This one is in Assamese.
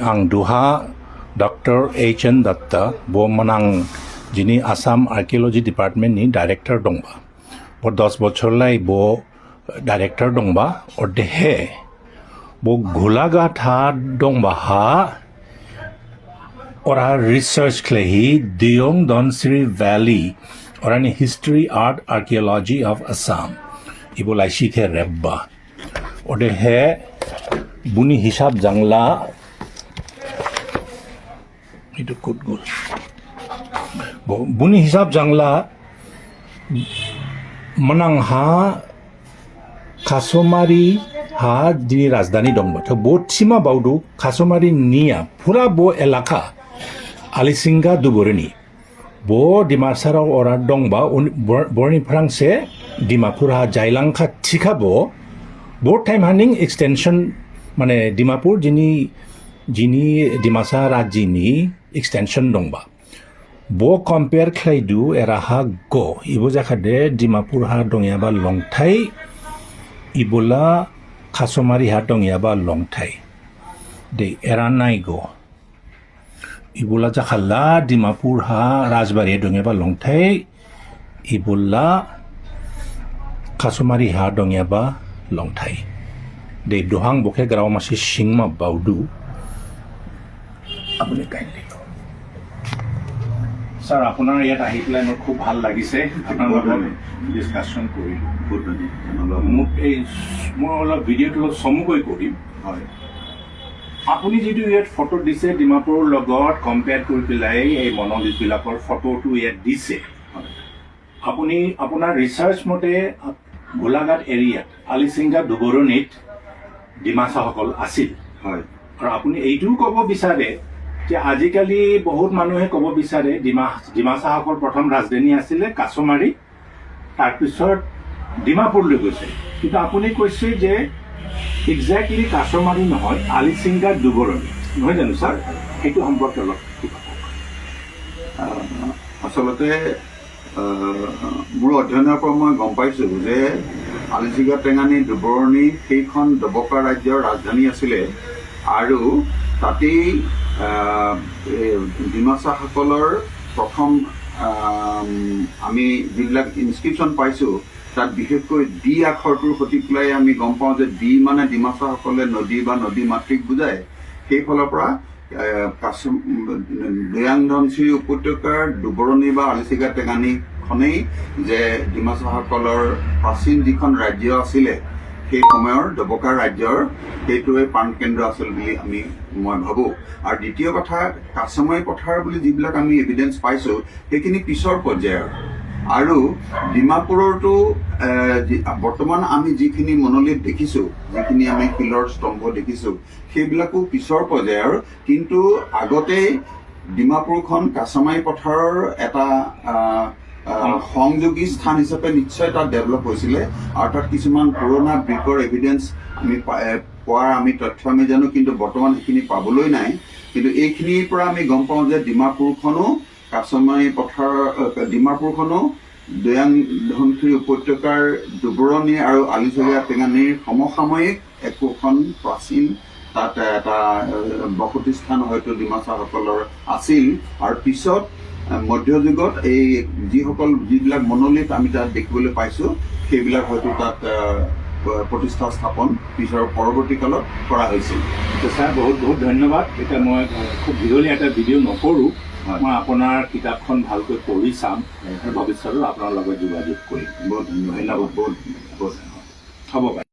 आं दुहा डॉक्टर H.N. दत्ता बो मनां जिनी आसाम आर्कियोलॉजी डिपार्टमेंट नि डायरेक्टर दंबा बो 10 बछरलाई बो डायरेक्टर दंबा और देहे बो घोलाघाट हा दंबा हा और रिसर्च क्लेही दियोंग धनसिरी वैली और history art archaeology of Assam इबो लाइसी थे रेब्बा और देहे बुनी हिसाब जंगला itu kut gul buni hisab jangla manang ha khasomari ha di rajdhani dongba to bo sima baudu khasomari nia pura bo elaka alisinga duborni bo dimasara ora dongba borni frangse dimapur ha jailangkha thikabo bo time handing extension mane dimapur jini dimasa rajini extension dongba bo compare khlaidu era ha go ibo jakhade dimapur ha dongya ba longthai ibola khasomari ha dongya ba longthai de era nai go ibola jakhala dimapur ha rajbari dongya ba longthai ibola khasomari ha dongya ba longthai de dohang bokhe graw masi singma baudu আপুনি কাইন্ডলি স্যার আপনার ইয়াত আহি পেলাই মোৰ খুব ভাল লাগিছে আপোনাৰ লগত ডিসকাশন কৰিলোঁ মই অলপ ভিডিঅ'টো অলপ চমুকৈ কৰিম হয় আপুনি যিটো ইয়াত ফটো দিছে ডিমাপুৰৰ লগত কম্পেয়াৰ কৰি পেলাই এই মনলিথবিলাকৰ ফটোটো ইয়াত দিছে আপুনি আপোনাৰ ৰিচাৰ্চ মতে গোলাঘাট এৰিয়াত আলিচিংগা দুবৰণিত ডিমাচাসকল আছিল হয় আৰু আপুনি এইটোও ক'ব বিচাৰে যে আজিকালি বহুত মানুহে ক'ব বিচাৰে ডিমাচাসকল প্ৰথম ৰাজধানী আছিলে কাছমাৰী তাৰপিছত ডিমাপুৰলৈ গৈছে কিন্তু আপুনি কৈছে যে এক্সাক্টলি কাছমাৰী নহয় আলিচিংগা দুবৰণি নহয় জানো ছাৰ সেইটো সম্পৰ্কে অলপ আচলতে মোৰ অধ্যয়নৰ পৰা মই গম পাইছোঁ যে আলিচিংগা টেঙানী দুবৰণি সেইখন ডবকা ৰাজ্যৰ ৰাজধানী আছিলে আৰু তাতেই ডিমাচাসকলৰ প্ৰথম আমি যিবিলাক ইনস্ক্ৰিপশ্যন পাইছোঁ তাত বিশেষকৈ ডি আখৰটোৰ সতি পেলাই আমি গম পাওঁ যে ডি মানে ডিমাচাসকলে নদী বা নদী মাতৃক বুজায় সেইফালৰ পৰা দৈয়াং ধনশিৰি উপত্যকাৰ দুবৰণি বা আলিচিংগা টেঙানীখনেই যে ডিমাচাসকলৰ প্ৰাচীন যিখন ৰাজ্য আছিলে সেই সময়ৰ ডবকা ৰাজ্যৰ সেইটোৱে প্ৰাণকেন্দ্ৰ আছিল বুলি মই ভাবোঁ আৰু দ্বিতীয় কথা কাছমাৰী পথাৰ বুলি যিবিলাক আমি এভিডেন্স পাইছোঁ সেইখিনি পিছৰ পৰ্যায়ৰ আৰু ডিমাপুৰতো বৰ্তমান আমি যিখিনি মনলিথ দেখিছোঁ যিখিনি আমি শিলৰ স্তম্ভ দেখিছোঁ সেইবিলাকো পিছৰ পৰ্যায়ৰ কিন্তু আগতেই ডিমাপুৰখন কাছমাৰী পথাৰৰ এটা সংযোগী স্থান হিচাপে নিশ্চয় তাত ডেভেলপ হৈছিলে আৰু তাত কিছুমান পুৰণা ব্ৰিকৰ এভিডেন্স আমি পোৱাৰ আমি তথ্য আমি জানো কিন্তু বৰ্তমান সেইখিনি পাবলৈ নাই কিন্তু এইখিনিৰ পৰা আমি গম পাওঁ যে ডিমাপুৰখনো কাছমাৰী পথাৰ ডিমাপুৰখনো দৈয়াং ধনশিৰি উপত্যকাৰ দুবৰণি আৰু আলিচিংগা টেঙানীৰ সমসাময়িক একোখন প্ৰাচীন তাত এটা বসতি স্থান হয়তো ডিমাচাসকলৰ আছিল আৰু পিছত মধ্যযুগত এই যিবিলাক মনলিথ আমি তাত দেখিবলৈ পাইছোঁ সেইবিলাক হয়তো তাত প্ৰতিষ্ঠা স্থাপন পিছৰ পৰৱৰ্তী কালত কৰা হৈছিল ছাৰ বহুত বহুত ধন্যবাদ এতিয়া মই খুব দীঘলীয়া এটা ভিডিঅ' নকৰোঁ মই আপোনাৰ কিতাপখন ভালকৈ পঢ়ি চাম আৰু ভৱিষ্যতেও আপোনাৰ লগত যোগাযোগ কৰিম বহুত ধন্যবাদ হ'ব পাৰে